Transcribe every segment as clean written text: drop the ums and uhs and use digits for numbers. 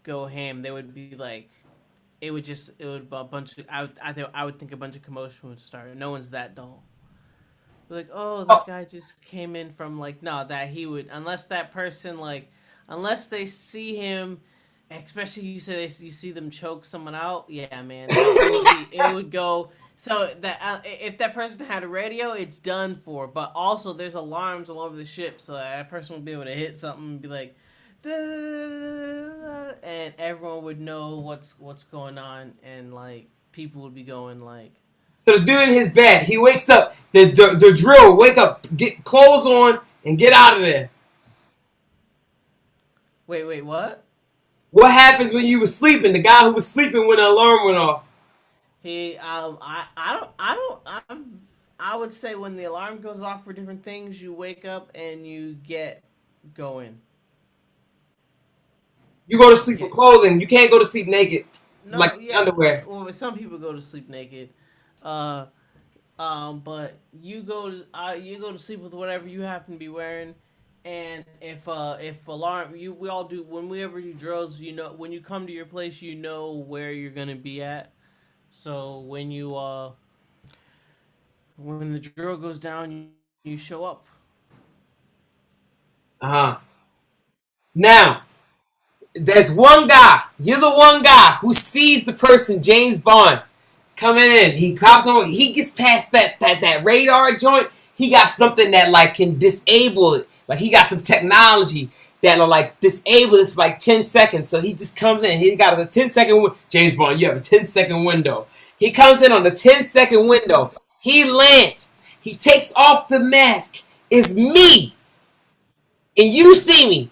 go ham. They would be like, it would a bunch of I would think a bunch of commotion would start. No one's that dull. Like, oh, that Oh, guy just came in from like, no, that he would, unless that person like, unless they see him, especially you say you see them choke someone out, yeah, man, it would go. So that if that person had a radio, it's done for. But also, there's alarms all over the ship, so that person would be able to hit something and be like, and everyone would know what's going on, and like people would be going like, so the dude in his bed, he wakes up. The drill, wake up, get clothes on, and get out of there. wait, what? What happens when you were sleeping? The guy who was sleeping when the alarm went off. He, I would say when the alarm goes off for different things, you wake up and you get going. You go to sleep with Get clothing. You can't go to sleep naked, like no, yeah. underwear. Well, some people go to sleep naked, uh, but you go to sleep with whatever you happen to be wearing. And if alarm you we all do when we ever do drills, you know when you come to your place, you know where you're gonna be at. So when the drill goes down, you show up. Uh huh. Now, there's one guy. You're the one guy who sees the person, James Bond, coming in. He cops on. He gets past that radar joint. He got something that like can disable it. Like he got some technology that'll like disable it for like 10 seconds. So he just comes in. He got a 10 second. James Bond, you have a 10 second window. He comes in on the 10 second window. He lands. He takes off the mask. It's me, and you see me,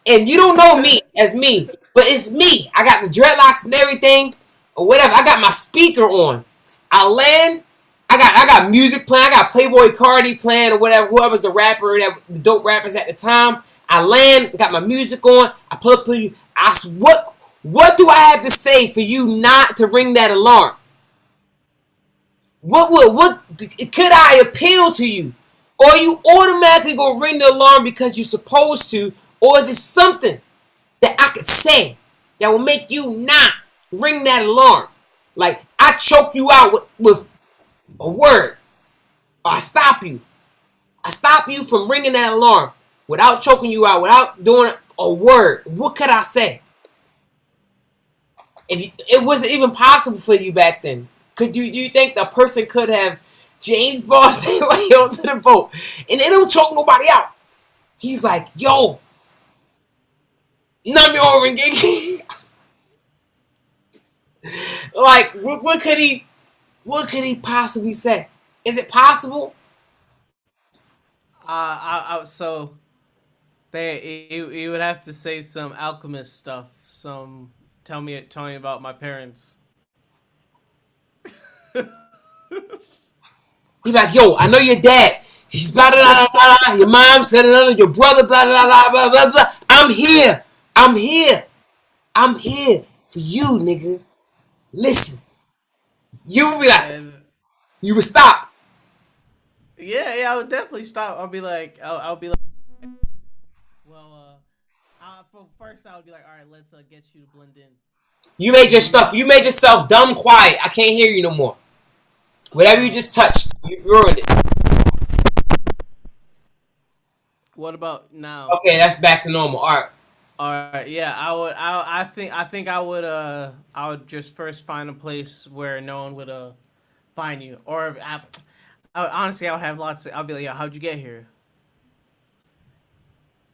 and you don't know me as me, but it's me. I got the dreadlocks and everything, or whatever. I got my speaker on. I land. I got music playing. I got Playboy Cardi playing or whatever. Whoever's the rapper, that the dope rappers at the time. I land. Got my music on. I pull up to you. What do I have to say for you not to ring that alarm? What could I appeal to you? Or are you automatically gonna ring the alarm because you're supposed to, or is it something that I could say that will make you not ring that alarm? Like I choke you out with a word, or I stop you. I stop you from ringing that alarm without choking you out, without doing a word. What could I say? If it wasn't even possible for you back then, could you think the person could have James Bond their way onto the boat and they don't choke nobody out? He's like, yo, Namyo Rengeki. Like, what could he possibly say? Is it possible? So you would have to say some alchemist stuff. Some tell me about my parents. He's like, yo, I know your dad. He's blah blah blah blah. Blah. Your mom's got another. Your brother blah blah blah blah blah blah. I'm here. I'm here. I'm here for you, nigga. Listen, you would be like, And you would stop. yeah, I would definitely stop. I'll be like, well, for first I would be like, all right, let's get you to blend in. You made your And stuff. You made yourself dumb quiet. I can't hear you no more. Whatever you just touched, you ruined it. what about now? Okay, that's back to normal. All right. All right, yeah, I think I would just first find a place where no one would find you, or honestly I would have lots. I'll be like, yo, how'd you get here?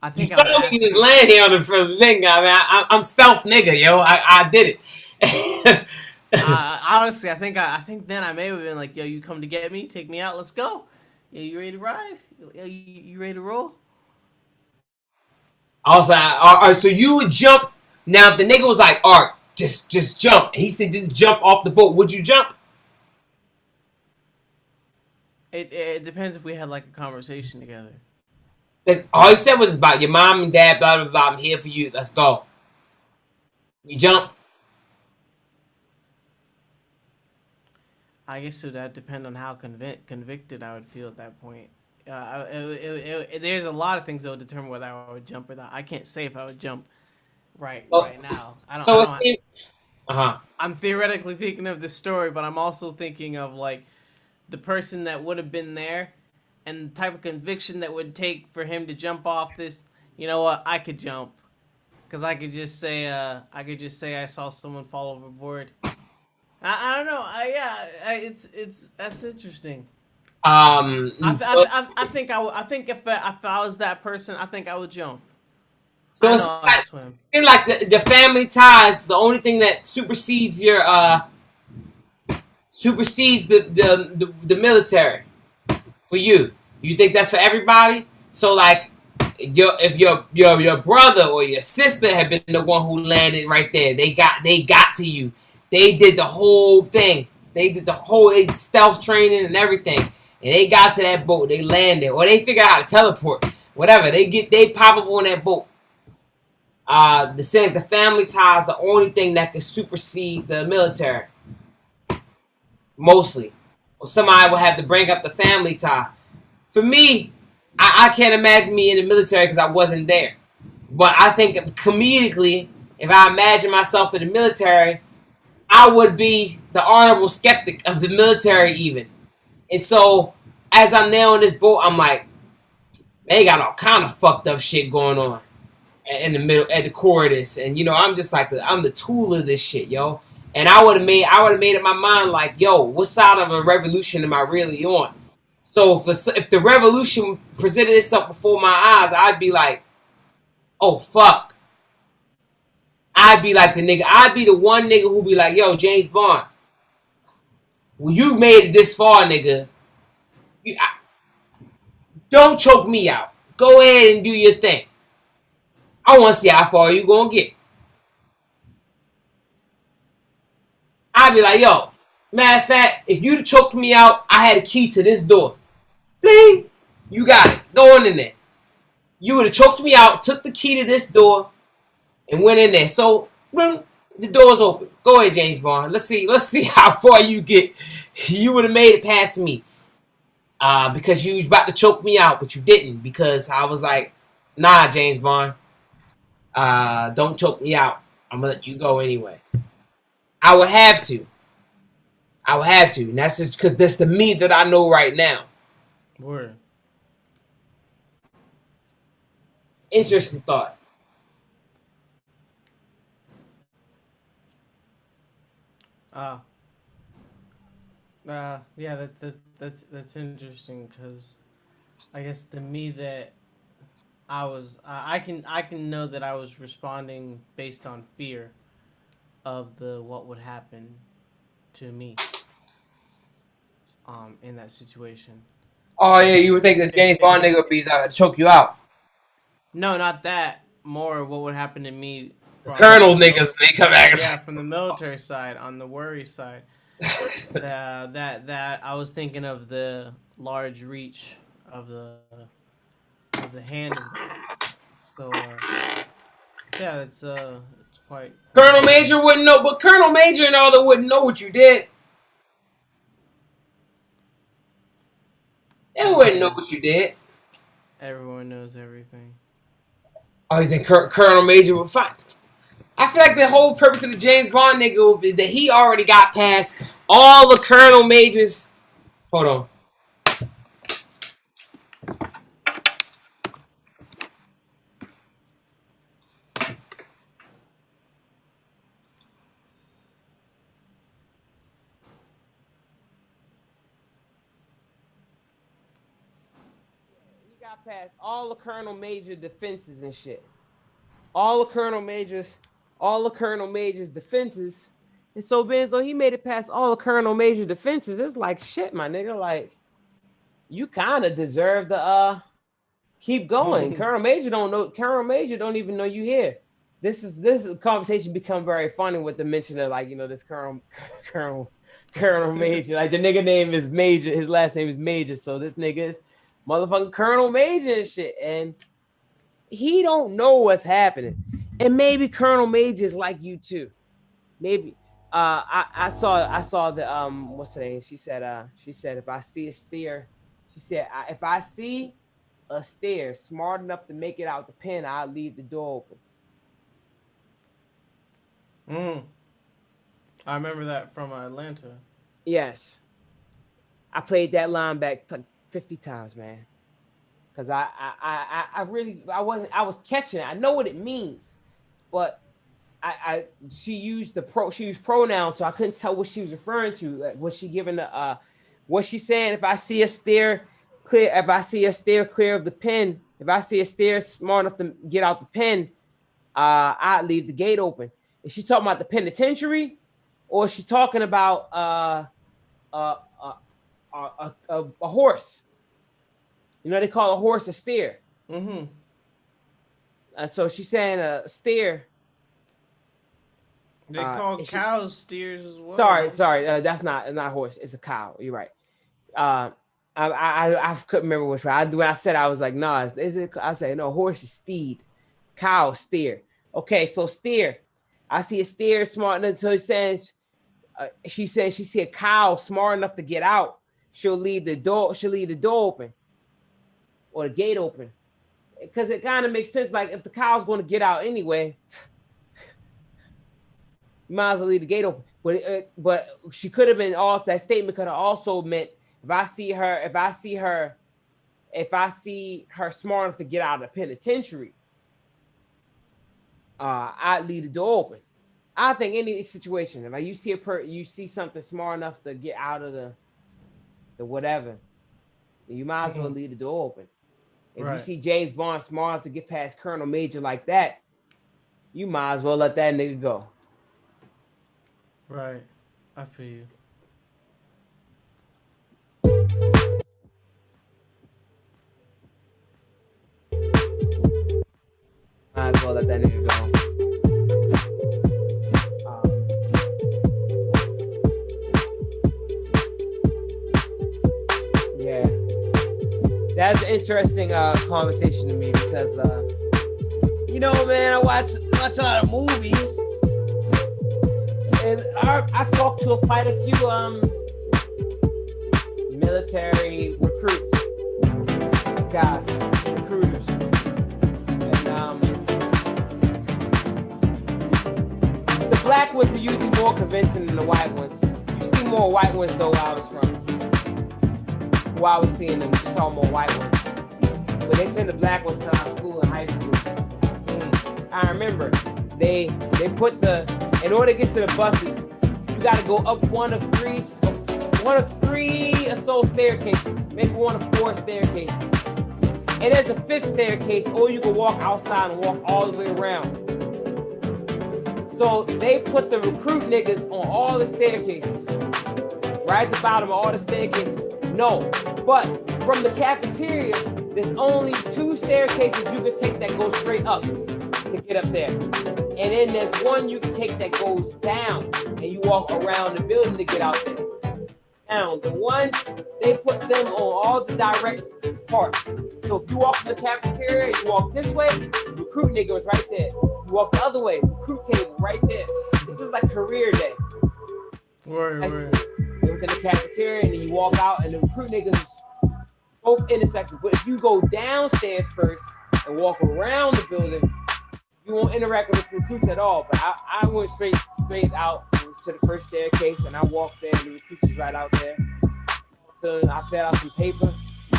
I You think I would told me you ask just people. land here on the first thing. I mean, I'm stealth nigga, yo. I did it. Honestly, I think then I may have been like, yo, you come to get me, take me out, let's go. Yeah, you ready to ride? You ready to roll? Also, all right, so you would jump. Now, if the nigga was like, all right, just jump. He said, just jump off the boat. Would you jump? It depends if we had like a conversation together. Like, all he said was about your mom and dad, blah, blah, blah. I'm here for you. Let's go. You jump. I guess it would depend on how convicted I would feel at that point. There's a lot of things that would determine whether I would jump or not. I can't say if I would jump. So, right now. I so it don't. seems. Uh-huh. I'm theoretically thinking of the story, but I'm also thinking of like the person that would have been there and the type of conviction that would take for him to jump off this. You know what? I could jump because I could just say I saw someone fall overboard. I don't know. It's that's interesting. So, I think if I was that person, I think I would jump. I so know how to swim. it seems like the family ties is the only thing that supersedes the military for you. You think that's for everybody? So like if your brother or your sister had been the one who landed right there, they got to you. They did the whole thing. They did the whole stealth training and everything. And they got to that boat, they landed, or they figured out how to teleport. Whatever. They pop up on that boat. The family ties the only thing that can supersede the military. Mostly. Or somebody will have to bring up the family tie. For me, I can't imagine me in the military because I wasn't there. But I think comedically, if I imagine myself in the military, I would be the honorable skeptic of the military even. And so, as I'm there on this boat, I'm like, they got all kind of fucked up shit going on in the middle, at the core of this. And you know, I'm just like I'm the tool of this shit, yo. And I would have made up my mind like, yo, what side of a revolution am I really on? So if the revolution presented itself before my eyes, I'd be like, oh fuck. I'd be like the nigga. I'd be the one nigga who'd be like, yo, James Bond. Well, you made it this far, nigga. Don't choke me out. Go ahead and do your thing. I want to see how far you gonna get. I'd be like, yo, matter of fact, if you'd choked me out, I had a key to this door. Bling! You got it. Go on in there. You would have choked me out, took the key to this door, and went in there. So, the door's open. Go ahead, James Bond. Let's see how far you get. You would have made it past me. Because you was about to choke me out, but you didn't. Because I was like, nah, James Bond. Don't choke me out. I'm going to let you go anyway. I would have to. And that's just because that's the me that I know right now. Word. Interesting thought. Uh, yeah, that's interesting because I guess the me that I can know that I was responding based on fear of the what would happen to me in that situation. Oh yeah, you would think that James If Bond nigga would be choke you out. no, not that. More of what would happen to me The from Colonel niggas, they come back. yeah, from the military side, on the worry side. That I was thinking of the large reach of the hand. So yeah, it's quite Colonel Major wouldn't know, but Colonel Major and all that wouldn't know what you did. They wouldn't know what you did. everyone knows everything. Oh, you think Colonel Major would fight? I feel like the whole purpose of the James Bond nigga would be that he already got past all the Colonel Majors. Hold on. He got past all the Colonel Major defenses and shit. All the Colonel Major's defenses. And so Benzo, he made it past all the Colonel Major defenses. It's like shit, my nigga. Like, you kind of deserve to keep going. Colonel Major don't even know you here. This conversation become very funny with the mention of like, you know, this Colonel Major. Like the nigga name is Major, his last name is Major. So this nigga is motherfucking Colonel Major and shit. And he don't know what's happening. And maybe Colonel Major is like you too. Maybe. I saw the what's her name? She said if I see a steer, she said if I see a steer smart enough to make it out the pen, I'll leave the door open. Mm. I remember that from Atlanta. Yes. I played that line back 50 times, man. Cause I really I was catching it. I know what it means, but she used pronouns, so I couldn't tell what she was referring to. Like, was she giving was she saying if I see a stair clear of the pen, if I see a stair smart enough to get out the pen, I'd leave the gate open. Is she talking about the penitentiary, or is she talking about a horse? You know, they call a horse a steer. Mm-hmm. So she's saying a steer. They call cows steers as well. Sorry. That's not a horse. It's a cow. You're right. I couldn't remember which one. When I said, I was like, no, is it? I said, no, horse is steed, cow steer. Okay, so steer. I see a steer smart enough. So she says she see a cow smart enough to get out. She'll leave the door. She'll leave the door open or the gate open, because it kind of makes sense. Like if the cow's going to get out anyway, you might as well leave the gate open. But she could have been off. That statement could have also meant if I see her smart enough to get out of the penitentiary, I'd leave the door open. I think any situation, if you see something smart enough to get out of the whatever, you might as well leave the door open. If you see James Bond smart enough to get past Colonel Major like that, you might as well let that nigga go. Right. I feel you. Might as well let that nigga go. Yeah. That's an interesting conversation to me because, you know, man, I watch a lot of movies. And I talked to quite a few military recruiters. And the black ones are usually more convincing than the white ones. You see more white ones though where I was from. While I was seeing them, you saw more white ones. But they send the black ones to our school in high school. I remember they put in order to get to the buses, you got to go up one of three or so staircases, maybe one of four staircases. And there's a fifth staircase, or you can walk outside and walk all the way around. So they put the recruit niggas on all the staircases, right at the bottom of all the staircases. No, but from the cafeteria, there's only 2 staircases you can take that go straight up to get up there. And then there's one you can take that goes down and you walk around the building to get out there. Now, the one, they put them on all the direct parts. So if you walk from the cafeteria, you walk this way, recruit nigga was right there. You walk the other way, recruit table right there. This is like career day. Right. It was in the cafeteria, and then you walk out, and the recruit niggas both intersections. But if you go downstairs first and walk around the building, you won't interact with the recruits at all. But I went straight out to the first staircase, and I walked there, and the recruits was right out there. So I filled out some paper,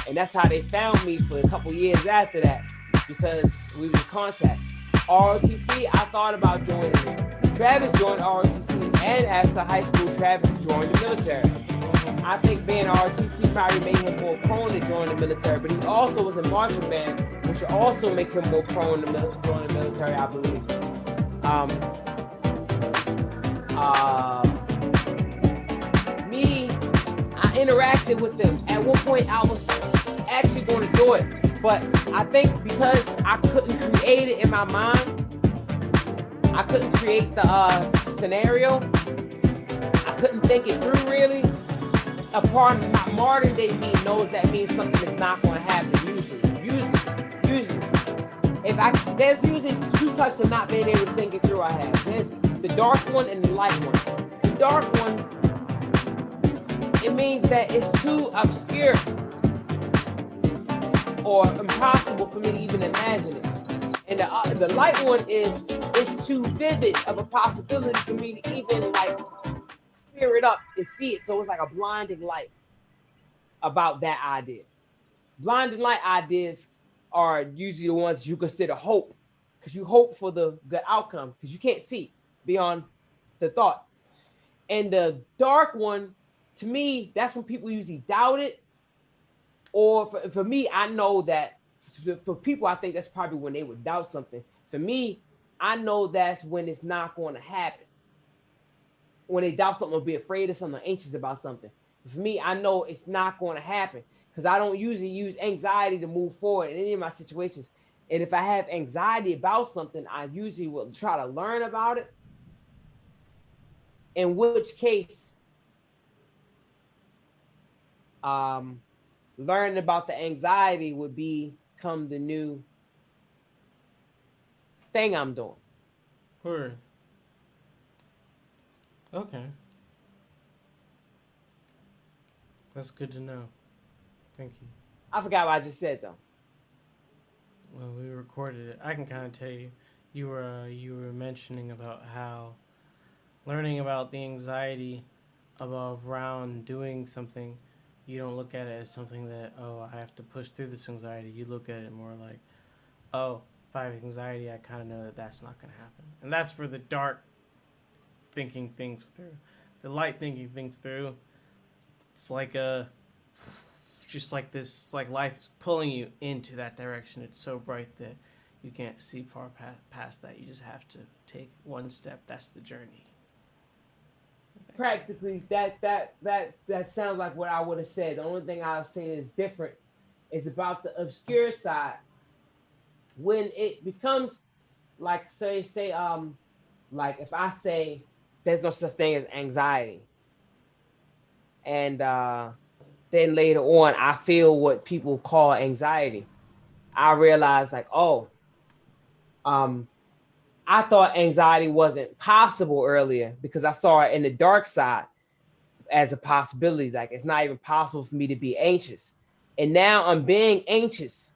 and that's how they found me for a couple years after that, because we was in contact. ROTC, I thought about joining it. Travis joined ROTC, and after high school, Travis joined the military. I think being ROTC probably made him more prone to join the military, but he also was in marching band, which should also make him more prone to join the military, I believe. I interacted with them. At one point, I was actually going to do it, but I think because I couldn't create it in my mind, I couldn't create the scenario. I couldn't think it through really. A part of my modern day me knows that means something is not going to happen. Usually, there's usually 2 types of not being able to think it through. I have there's the dark one and the light one. The dark one, it means that it's too obscure or impossible for me to even imagine it. And the light one is it's too vivid of a possibility for me to even like clear it up and see it. So it's like a blinding light about that idea. Blinding light ideas are usually the ones you consider hope, because you hope for the good outcome because you can't see beyond the thought. And the dark one, to me, that's when people usually doubt it. Or for me, I know that for people, I think that's probably when they would doubt something. For me, I know that's when it's not going to happen. When they doubt something or be afraid of something, or anxious about something. For me, I know it's not going to happen because I don't usually use anxiety to move forward in any of my situations. And if I have anxiety about something, I usually will try to learn about it. In which case, learning about the anxiety would become the new thing I'm doing. Word. Okay. That's good to know. Thank you. I forgot what I just said though. Well, we recorded it. I can kind of tell you. You were mentioning about how learning about the anxiety around doing something, you don't look at it as something that, oh, I have to push through this anxiety. You look at it more like, oh, if I have anxiety, I kind of know that that's not going to happen. And that's for the dark thinking things through. The light thinking things through, it's like just like this, like life is pulling you into that direction. It's so bright that you can't see far past that. You just have to take one step. That's the journey. Practically, that sounds like what I would have said. The only thing I was saying is different. Is about the obscure side. When it becomes like say like if I say there's no such thing as anxiety, and then later on I feel what people call anxiety, I realize like, oh, I thought anxiety wasn't possible earlier because I saw it in the dark side as a possibility. Like it's not even possible for me to be anxious. And now I'm being anxious,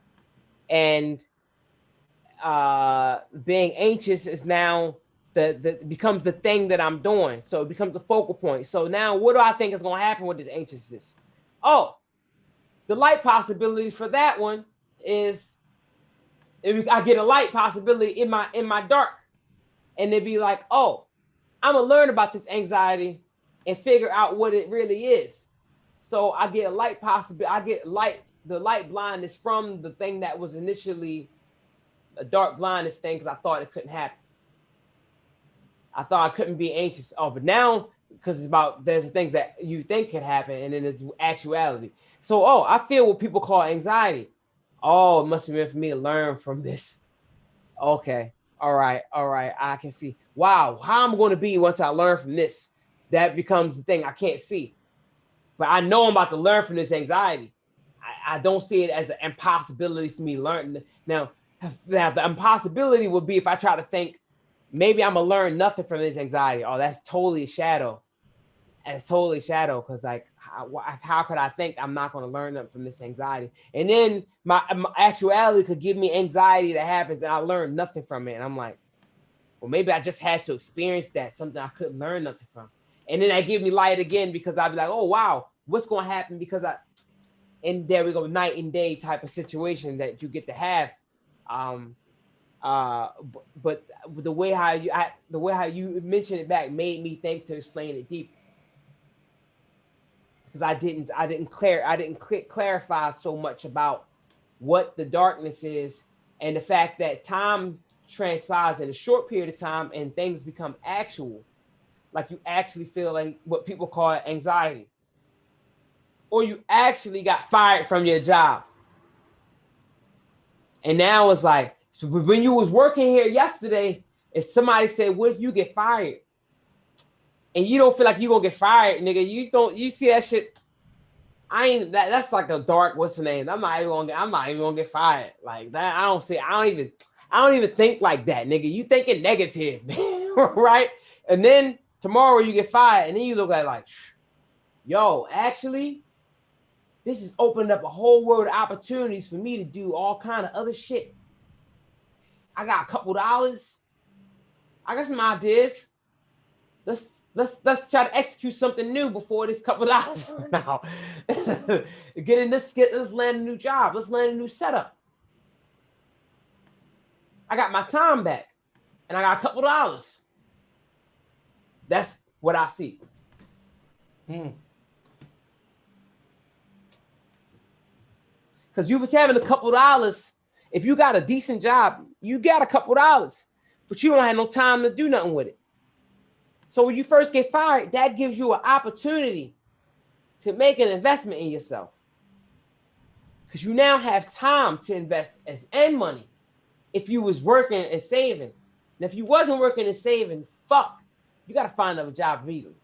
and being anxious is now the becomes the thing that I'm doing. So it becomes the focal point. So now what do I think is going to happen with this anxiousness? Oh, the light possibility for that one is if I get a light possibility in my dark, and they'd be like, oh, I'm gonna learn about this anxiety and figure out what it really is. So I get a light possibility. I get the light blindness from the thing that was initially a dark blindness thing because I thought it couldn't happen. I thought I couldn't be anxious. Oh, but now because it's about there's things that you think could happen and then it's actuality. So I feel what people call anxiety. Oh, it must have been for me to learn from this. Okay. All right. I can see. Wow, how I'm going to be once I learn from this. That becomes the thing I can't see. But I know I'm about to learn from this anxiety. I don't see it as an impossibility for me learning. Now, the impossibility would be if I try to think, maybe I'm going to learn nothing from this anxiety. Oh, that's totally a shadow. That's totally a shadow because like, how could I think I'm not going to learn nothing from this anxiety? And then my actuality could give me anxiety that happens and I learn nothing from it. And I'm like, well, maybe I just had to experience that, something I couldn't learn nothing from. And then that give me light again because I'd be like, oh, wow, what's going to happen? Because and there we go, night and day type of situation that you get to have. But the way how you mentioned it back made me think to explain it deeper. Because I didn't clarify so much about what the darkness is and the fact that time transpires in a short period of time and things become actual, like you actually feel like what people call anxiety, or you actually got fired from your job, and now it's like, so when you was working here yesterday, if somebody said, "What if you get fired?" and you don't feel like you're gonna get fired, nigga, you see that shit. That's like a dark, what's the name? I'm not even gonna get fired. Like that, I don't even think like that, nigga. You thinking negative, right? And then tomorrow you get fired, and then you look at it like, yo, actually, this has opened up a whole world of opportunities for me to do all kind of other shit. I got a couple dollars. I got some ideas. Let's try to execute something new before this couple of hours run out. Let's land a new job. Let's land a new setup. I got my time back, and I got a couple of dollars. That's what I see. Because you was having a couple of dollars. If you got a decent job, you got a couple of dollars, but you don't have no time to do nothing with it. So when you first get fired, that gives you an opportunity to make an investment in yourself. Because you now have time to invest and money if you was working and saving. And if you wasn't working and saving, you got to find another job immediately.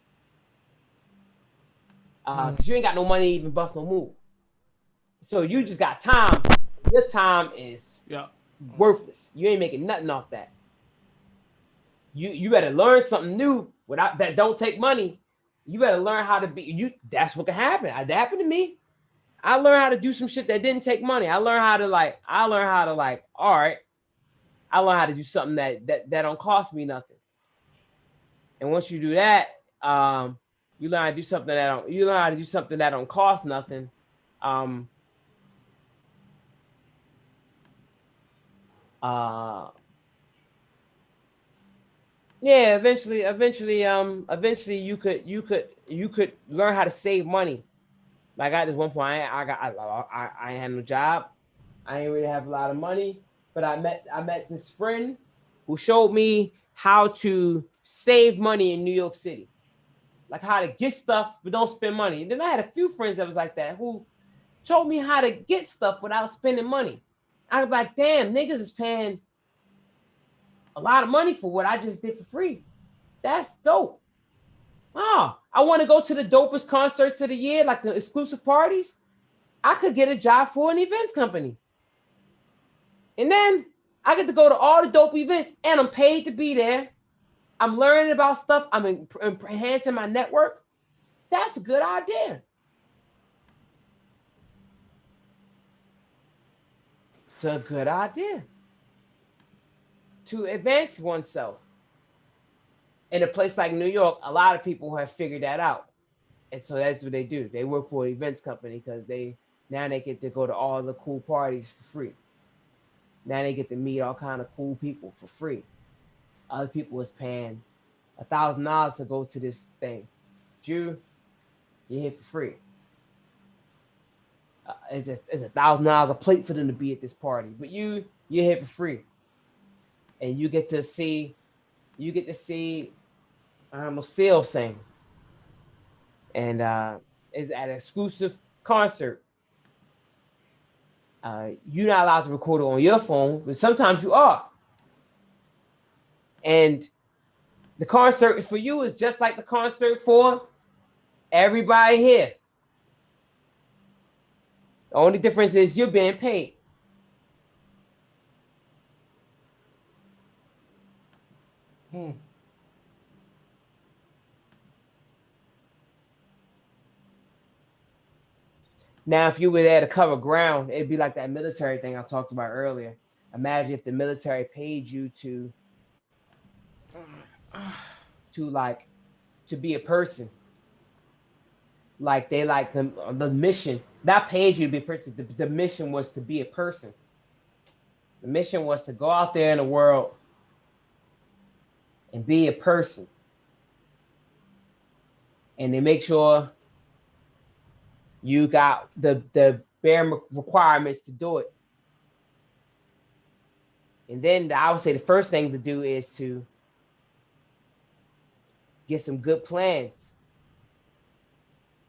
Because you ain't got no money to even bust no move. So you just got time. Your time is worthless. You ain't making nothing off that. You better learn something new without that. Don't take money. You better learn how to be you. That's what can happen. That happened to me. I learned how to do some shit that didn't take money. I learned how to all right. I learned how to do something that don't cost me nothing. And once you do that, you learn how to do something that don't cost nothing. Yeah, eventually you could learn how to save money. Like at this one point, I ain't had no job. I ain't really have a lot of money, but I met this friend who showed me how to save money in New York City, like how to get stuff but don't spend money. And then I had a few friends that was like that who showed me how to get stuff without spending money. I was like, damn, niggas is paying a lot of money for what I just did for free. That's dope. Oh, I want to go to the dopest concerts of the year, like the exclusive parties. I could get a job for an events company. And then I get to go to all the dope events and I'm paid to be there. I'm learning about stuff. I'm enhancing my network. That's a good idea. It's a good idea to advance oneself. In a place like New York, a lot of people have figured that out. And so that's what they do. They work for an events company because now they get to go to all the cool parties for free. Now they get to meet all kind of cool people for free. Other people was paying $1,000 to go to this thing. You're here for free. It's $1,000 a plate for them to be at this party, but you're here for free, and you get to see, Seal sing, and it's at an exclusive concert. You're not allowed to record it on your phone, but sometimes you are. And the concert for you is just like the concert for everybody here. The only difference is you're being paid. Now, if you were there to cover ground, it'd be like that military thing I talked about earlier. Imagine if the military paid you to be a person. Like they like the mission. Not paid you to be a person. The mission was to be a person. The mission was to go out there in the world and be a person. And they make sure you got the bare requirements to do it. And then I would say the first thing to do is to get some good plans.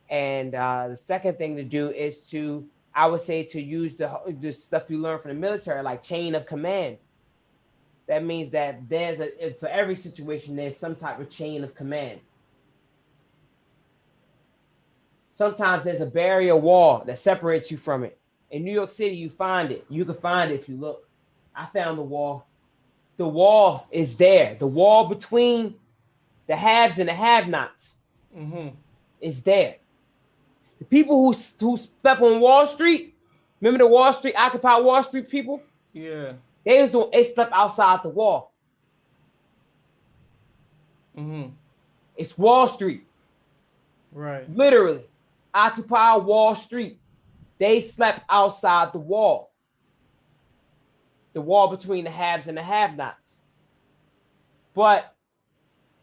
And the second thing to do is to use the stuff you learn from the military, like chain of command. That means that for every situation, there's some type of chain of command. Sometimes there's a barrier wall that separates you from it. In New York City, you find it. You can find it if you look. I found the wall. The wall is there. The wall between the haves and the have-nots is there. The people who step on Wall Street, remember the Wall Street, Occupy Wall Street people? Yeah. They slept outside the wall. Mm-hmm. It's Wall Street. Right. Literally. Occupy Wall Street. They slept outside the wall. The wall between the haves and the have-nots. But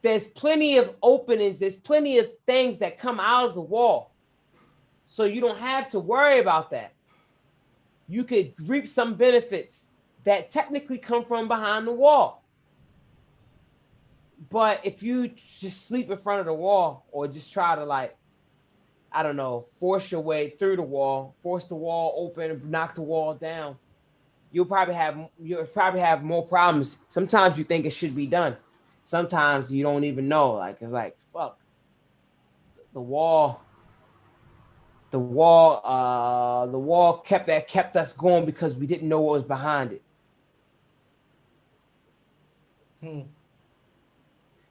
there's plenty of openings. There's plenty of things that come out of the wall. So you don't have to worry about that. You could reap some benefits that technically come from behind the wall. But if you just sleep in front of the wall or just try to, like, I don't know, force your way through the wall, force the wall open, knock the wall down, you'll probably have more problems. Sometimes you think it should be done. Sometimes you don't even know. Like, it's like, fuck. The wall kept us going because we didn't know what was behind it.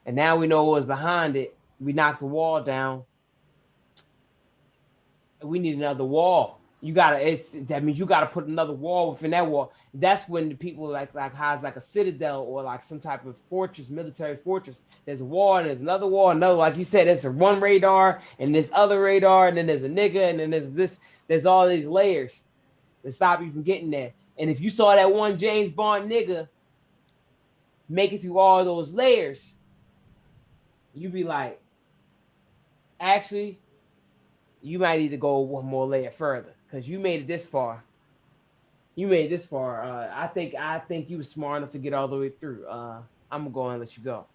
And now we know what was behind it. We knocked the wall down. We need another wall. That means you gotta put another wall within that wall. That's when the people like has like a citadel or like some type of fortress, military fortress. There's a wall and there's another wall, another, like you said, there's a one radar and this other radar, and then there's a nigga, and then there's all these layers that stop you from getting there. And if you saw that one James Bond nigga make it through all those layers, you'd be like, actually, you might need to go one more layer further because you made it this far. I think you were smart enough to get all the way through. I'm gonna go and let you go.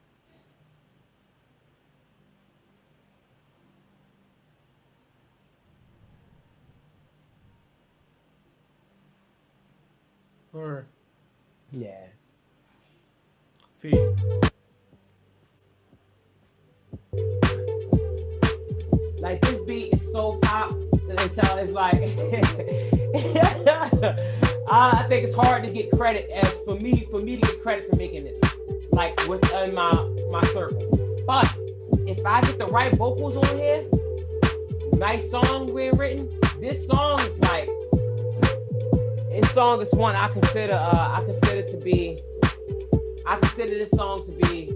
Or Yeah. feet. Like, this beat is so pop. It's like I think it's hard to get credit as for me to get credit for making this, like, within my circle. But if I get the right vocals on here, nice song being written, this song is like, this song is one I consider this song to be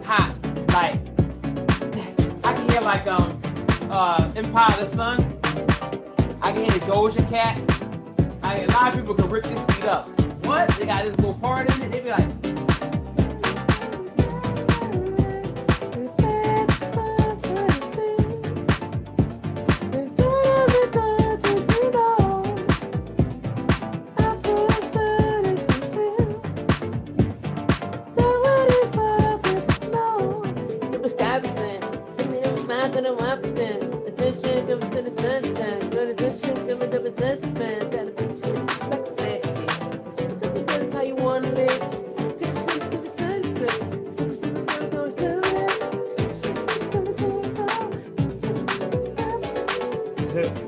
hot. Like, I can hear like Empire of the Sun. I can hear the Doja Cat. A lot of people can rip this beat up. What? They got this little part in it. They be like,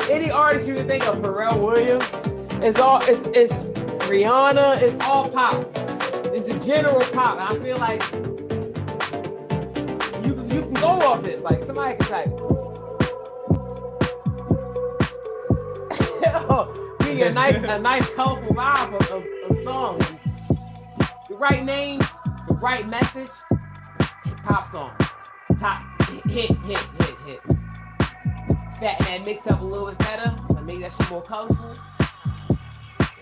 any artist you can think of, Pharrell Williams, it's Rihanna, it's all pop. It's a general pop. And I feel like you can go off this. Like, somebody can type, be a nice colorful vibe of songs. The right names, the right message, pop song. Top hit. That mix up a little bit better, to make that shit more colorful.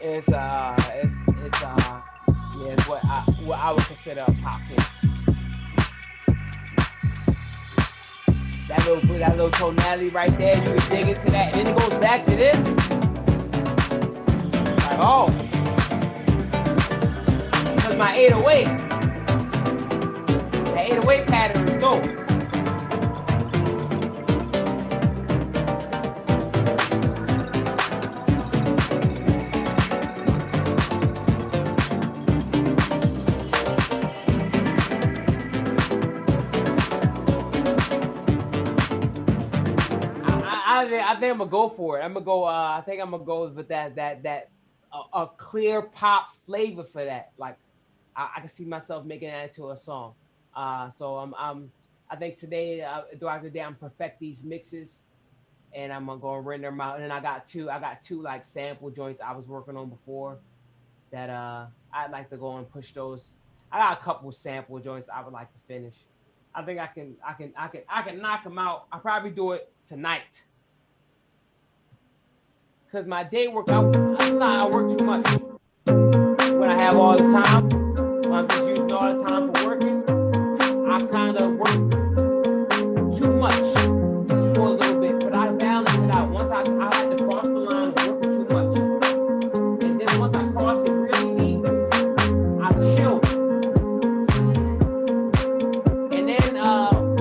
It's what I would consider a pop hit. That little tonality right there, you can dig into that, and then it goes back to this. It's like, oh, because my 808, that 808 pattern is dope. I think I'm gonna go for it. I think I'm gonna go with that a clear pop flavor for that. Like, I can see myself making that into a song. So I think today, throughout the day, I'm perfect these mixes, and I'm gonna go and render them out. And then I got two like sample joints I was working on before that I'd like to go and push those. I got a couple sample joints I would like to finish. I think I can knock them out. I'll probably do it tonight. Cause my day work, I work too much. When I have all the time, when I'm just using all the time for working, I kind of work too much for a little bit. But I balance it out. Once I like to cross the line of working too much, and then once I cross it really deep, I chill. And then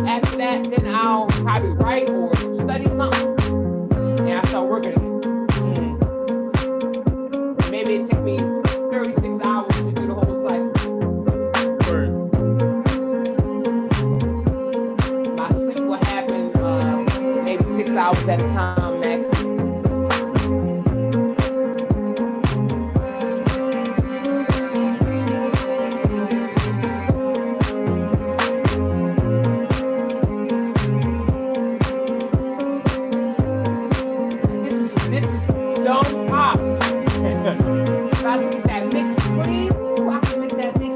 after that, then I'll probably write or study something, and I start working again. Maybe it took me 36 hours to do the whole cycle. My sleep will happen maybe 6 hours at a time max. This is dumb pop. If I can get that mix clean, ooh, I can make that mix.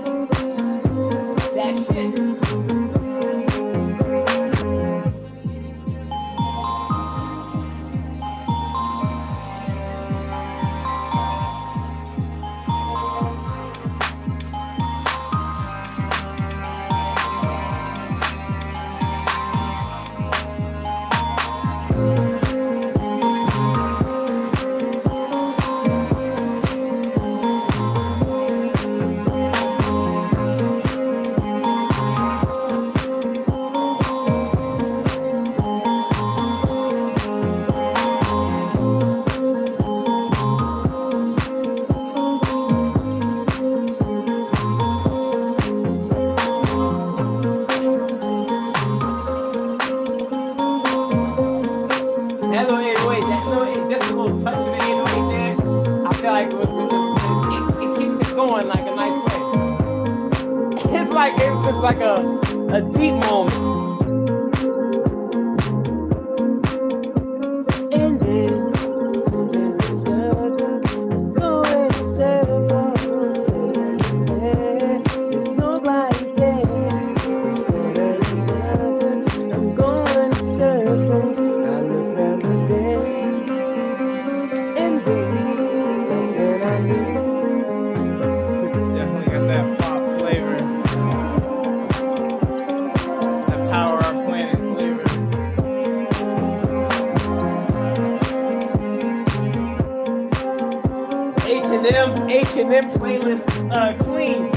That shit. Just a little touch of the 808 there. I feel like it keeps it going like a nice way. It's like a deep moment. And then there's a circle, going in circles. There's nobody there. I'm going in circles. I look round the bend. That's when I knew. Definitely got that pop flavor. That Power Our Planet flavor. H&M playlist clean.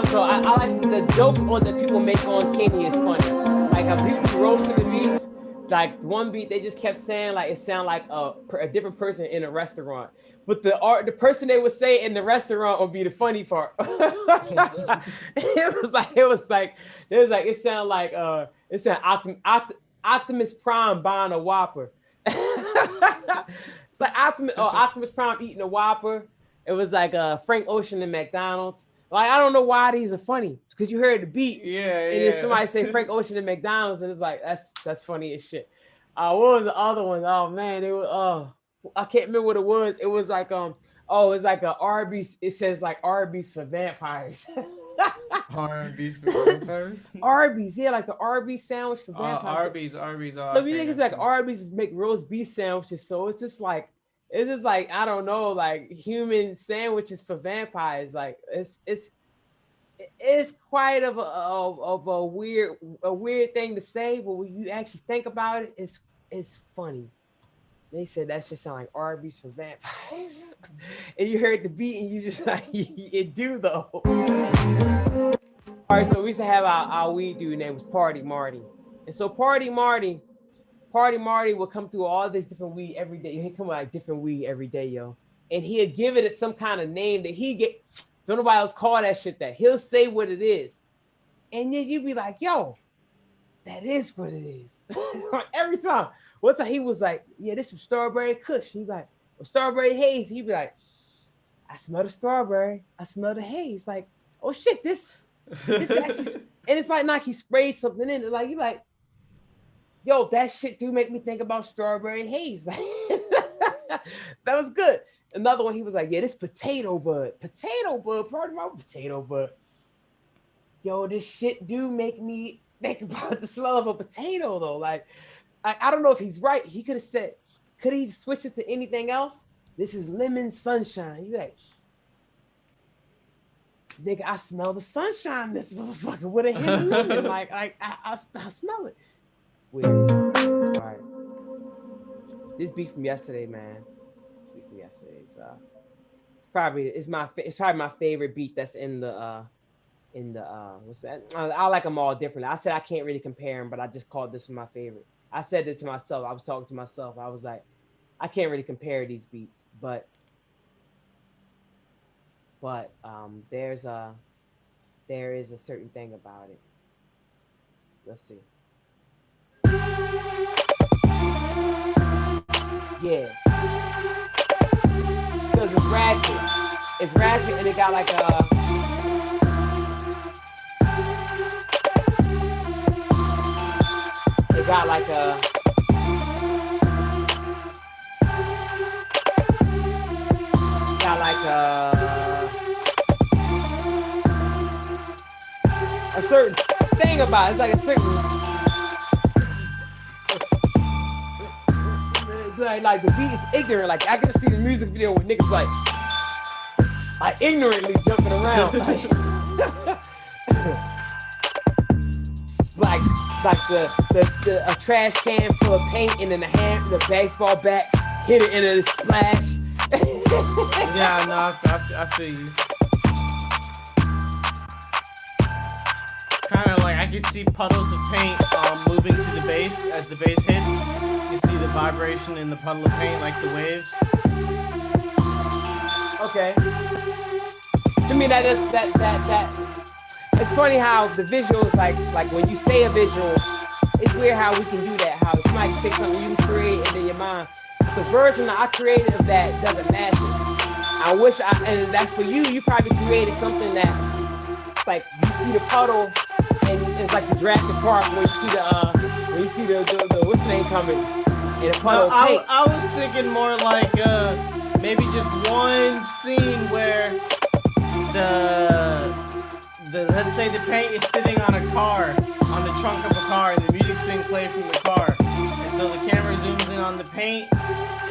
So I like the jokes on that people make on Kenny is funny. Like how people roasting the beats. Like one beat, they just kept saying like it sounded like a different person in a restaurant, but the person they would say in the restaurant would be the funny part. It sounded like Optimus Prime buying a Whopper. It's like Optimus Prime eating a Whopper. It was like Frank Ocean and McDonald's. Like I don't know why these are funny because you heard the beat, and then somebody say Frank Ocean and McDonald's, and it's like that's funny as shit. What was the other one? Oh man, it was I can't remember what it was. It was like it's like a Arby's. It says like Arby's for vampires. Arby's for vampires. Arby's, yeah, like the Arby's sandwich for vampires. Arby's. So you think it's like Arby's make roast beef sandwiches. So it's just like I don't know, like human sandwiches for vampires. Like it's quite of a weird thing to say, but when you actually think about it, it's funny. They said that should sound like Arby's for vampires, and you heard the beat, and you just like it do though. All right, so we used to have our weed dude name was Party Marty, and so Party Marty would come through all this different weed every day. He'd come with like different weed every day, yo, and he'd give it some kind of name that he get. Don't nobody else call that shit that. He'll say what it is, and then you'd be like, yo, that is what it is. Every time. One time he was like, yeah, this is strawberry kush. He'd be like, well, strawberry haze. He'd be like, I smell the strawberry. I smell the haze. Like, oh shit, this actually, and it's like he sprayed something in it. Like, you like, yo, that shit do make me think about strawberry haze. Like, that was good. another one, he was like, yeah, this potato bud, pardon my potato bud. Yo, this shit do make me think about the smell of a potato though. Like, I don't know if he's right. He could have said, could he switch it to anything else? This is lemon sunshine. You like, nigga, I smell the sunshine. This motherfucker with a hint of lemon. Like I smell it. It's weird. All right. This beat from yesterday, man. It's probably my favorite beat that's in the what's that? I like them all differently. I said I can't really compare them, but I just called this one my favorite. I said it to myself. I was talking to myself. I was like, I can't really compare these beats, but there is a certain thing about it. Let's see. Yeah. Because it's ratchet. It's ratchet and it got like a a certain thing about it. It's like a certain like the beat is ignorant. Like I can see the music video with niggas like ignorantly jumping around. Like a trash can full of paint and then the baseball bat hit it into the splash. Yeah, no, I feel you. Kind of like I could see puddles of paint moving to the bass as the bass hits. You see the vibration in the puddle of paint, like the waves. Okay. To me, that it's funny how the visuals, like when you say a visual, it's weird how we can do that. How somebody can say something you create and in your mind. The version that I created of that doesn't match it. I wish and that's for you. You probably created something that, like, you see the puddle and it's like the Jurassic Park where you see the what's the name coming and the puddle. No, I was thinking more like maybe just one scene where let's say the paint is sitting on a car, on the trunk of a car, and the music's being played from the car. And so the camera zooms in on the paint,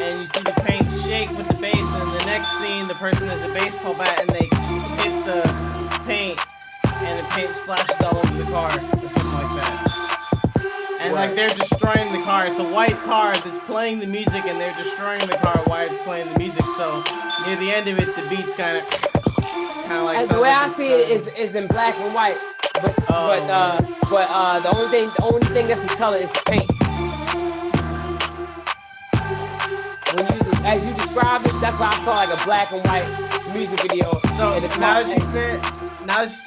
and you see the paint shake with the bass, and in the next scene, the person has a baseball bat, and they hit the paint, and the paint splashes all over the car, or something like that. And like they're destroying the car. It's a white car that's playing the music, and they're destroying the car while it's playing the music. So near the end of it, the beat's kind of like. And the way I see it is in black and white, but the only thing that's in color is the paint. As you described it, that's why I saw like a black and white music video. So now that you say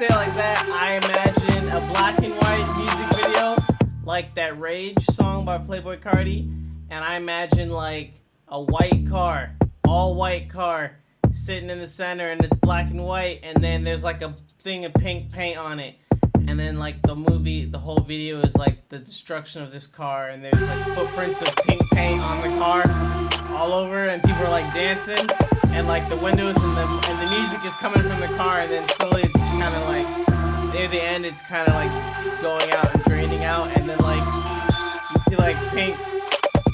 it like that, I imagine a black and white music video, like that Rage song by Playboi Carti, and I imagine like a white car, all white car, sitting in the center, and it's black and white, and then there's like a thing of pink paint on it. And then like the whole video is like the destruction of this car, and there's like footprints of pink paint on the car all over, and people are like dancing, and like the windows and the music is coming from the car, and then slowly it's kind of like near the end it's kind of like going out and draining out, and then like you see like pink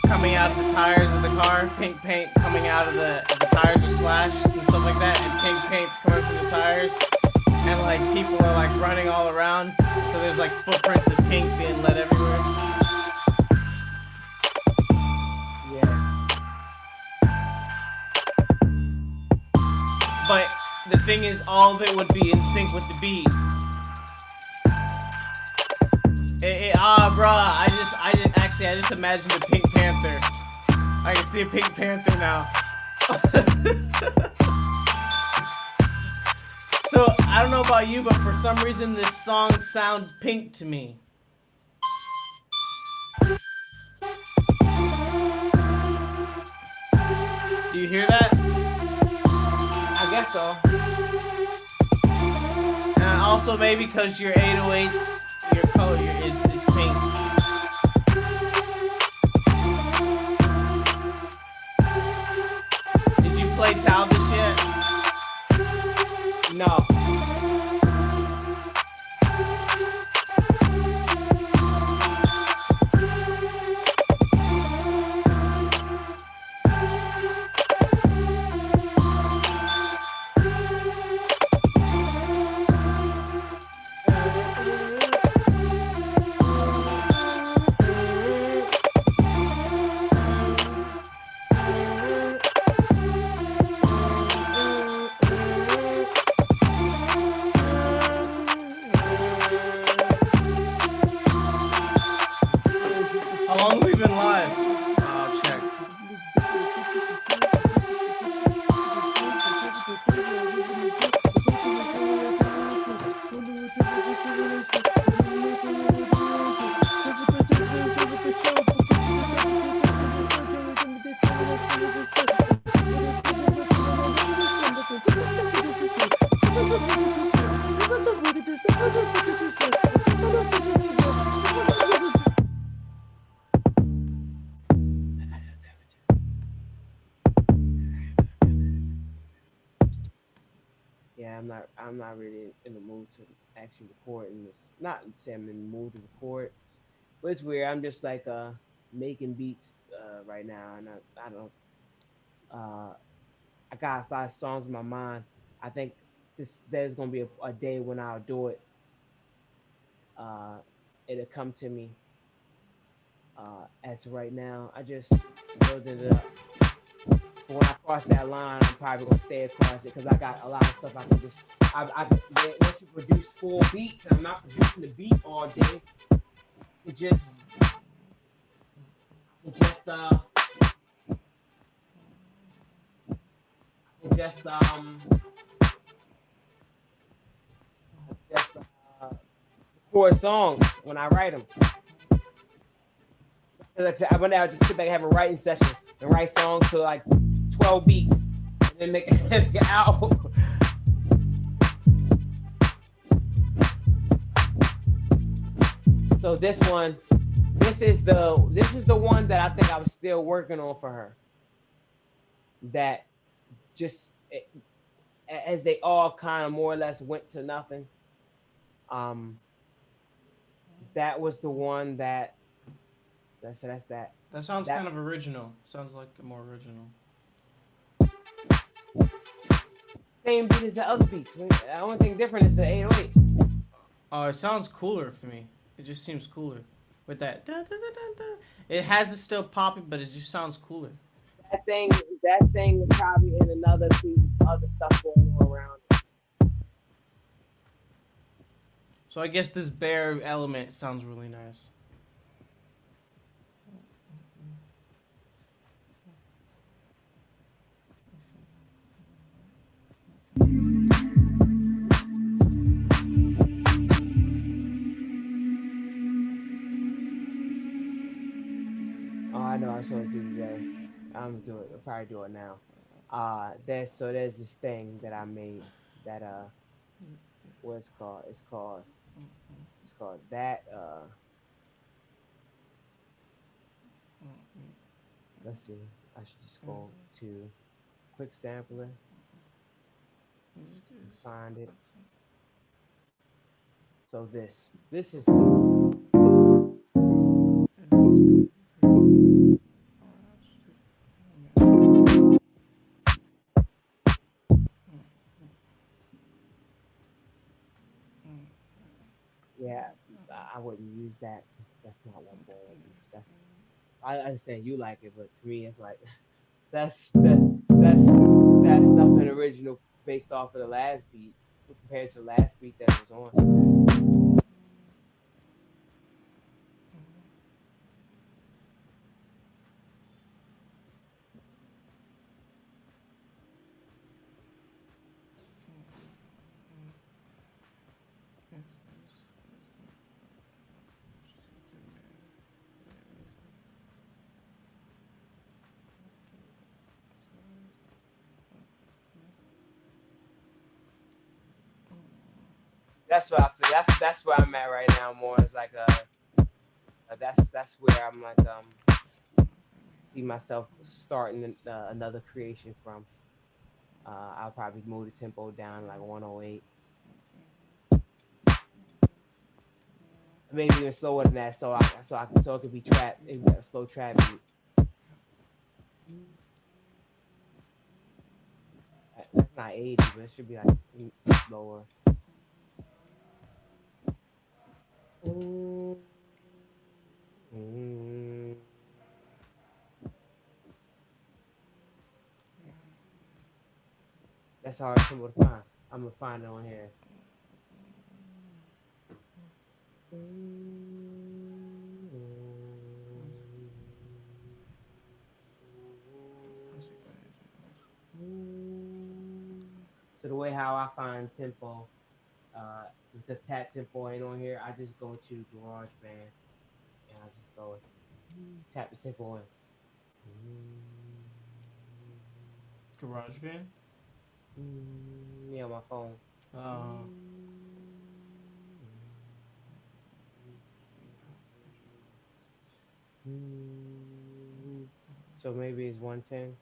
coming out of the tires of the car, pink paint coming out of the tires are slashed and stuff like that, and pink paint's coming from the tires. And like people are like running all around, so there's like footprints of pink being let everywhere. Yeah. But the thing is, all of it would be in sync with the beat. Bruh, I just imagined a Pink Panther. I can see a Pink Panther now. So, I don't know about you, but for some reason this song sounds pink to me. Do you hear that? I guess so. And also maybe because your 808s, your color is pink. Did you play play Childish yet? No. How long have we been live? I'll check. Yeah, I'm not really in the mood to actually record in this. Not saying I'm in the mood to record, but it's weird. I'm just like making beats right now, and I don't I got a lot of songs in my mind. I think there's gonna be a day when I'll do it. Uh, it'll come to me. As of right now, I just building it up. But when I cross that line, I'm probably gonna stay across it because I got a lot of stuff I can just. Once you produce full beats, and I'm not producing the beat all day. It just it just record songs when I write them. Like I went out, just sit back and have a writing session and write songs to like 12 beats and then make an album. So this is the one that I think I was still working on for her. That just as they all kind of more or less went to nothing. That was the one that. So that's that. That sounds kind of original. Sounds like more original. Same beat as the other beats. The only thing different is the 808. Oh, it sounds cooler for me. It just seems cooler with that. Da, da, da, da, da. It has it still popping, but it just sounds cooler. That thing is probably in another piece, other stuff going on around it. So I guess this bear element sounds really nice. Oh, I know. I was going to do today. I'm gonna do it. I'll probably do it now. There's this thing that I made that what it's called? It's called that. Let's see. I should just go to quick sampler. Find it. So this is. Yeah, I wouldn't use that. That's not what I'm going to use. I understand you like it, but to me, it's like that's nothing original based off of the last beat compared to the last beat that was on. That's what I feel. That's where I'm at right now. More it's like that's where I'm like see myself starting another creation from. I'll probably move the tempo down like 108. Maybe even slower than that, so it could be trap, a slow trap beat. That's not 80, but it should be like slower. That's hard to find. I'm gonna find it on here. So the way how I find tempo, because tap tempo ain't on here, I just go to GarageBand and I just go tap the tempo in. GarageBand. Yeah, on my phone. So maybe it's 110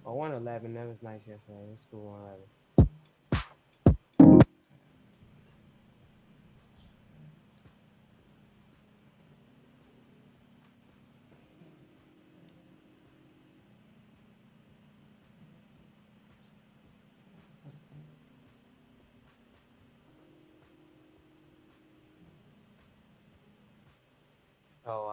or 111. That was nice yesterday. Let's do 111. So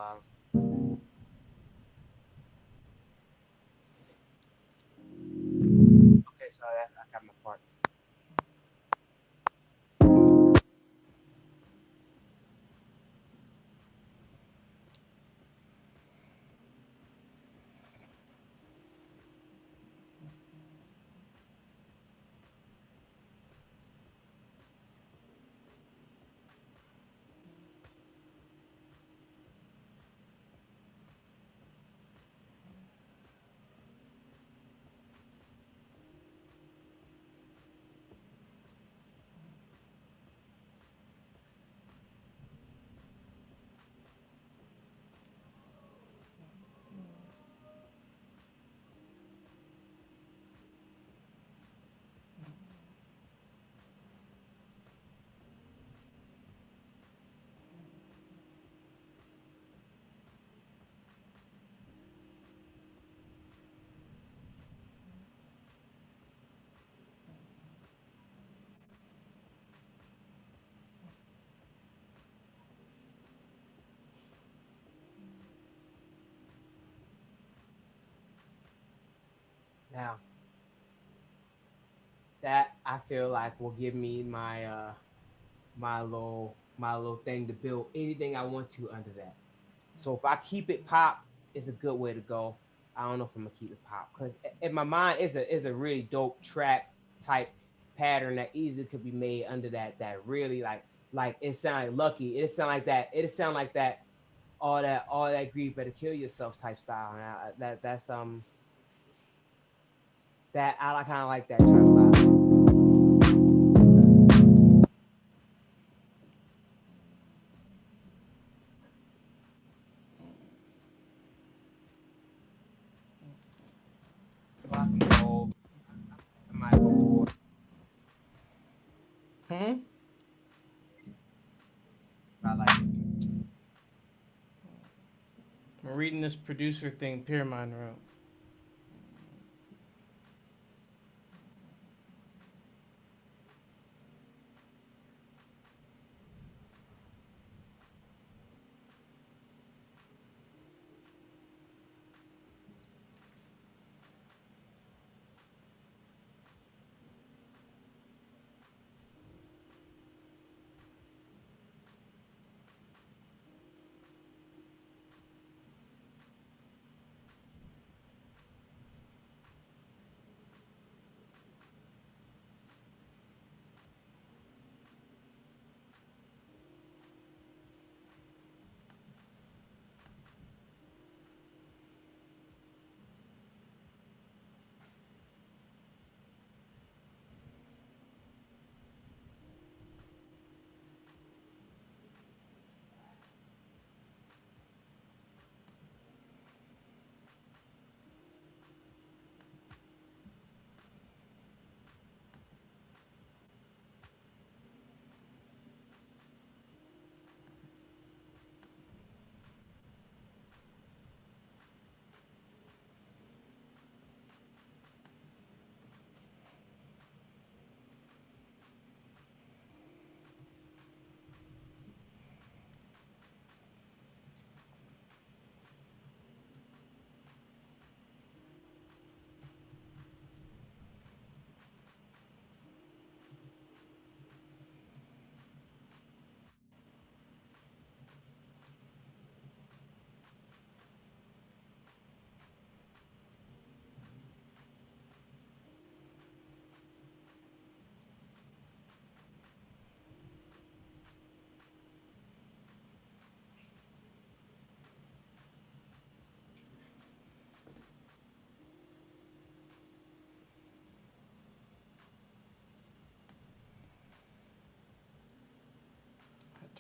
okay, so I got my parts. Now that I feel like will give me my little thing to build anything I want to under that. So if I keep it pop, it's a good way to go. I don't know if I'm gonna keep it pop because in my mind is a really dope trap type pattern that easily could be made under that really like it sound like Lucky. It sound like that. It sound like that all that grief better kill yourself type style. And that's that I kind of like that trap vibe. So I can go. I might go for Hmm. I like it. I'm reading this producer thing Piermine wrote.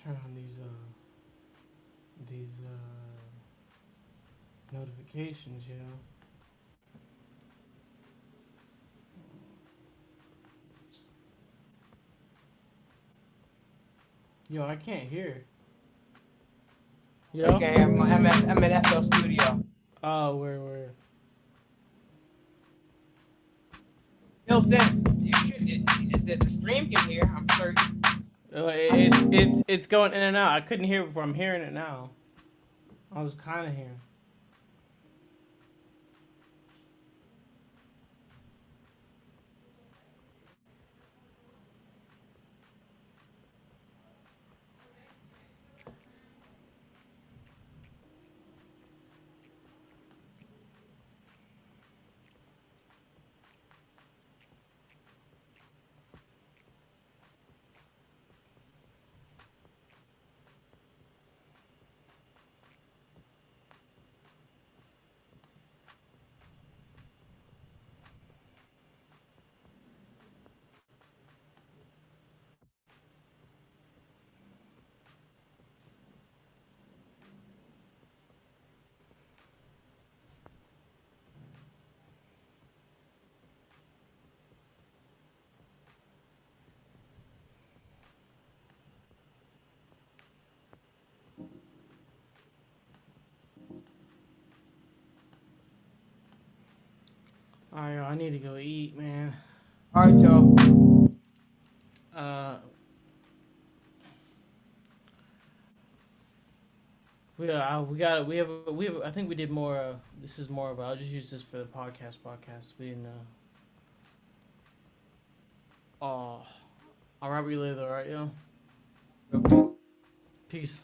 Turn on these notifications, you know. Yo, I can't hear. Yo? Okay, I'm at FL Studio. Oh, where? Built in. You should. The stream can hear. I'm certain. It's going in and out. I couldn't hear it before. I'm hearing it now. I was kind of hearing. Alright, I need to go eat, man. All right, y'all. We have. I think we did more. This is more of. I'll just use this for the podcast. We didn't. Oh, I'll wrap you later, alright, yo. Okay. Peace.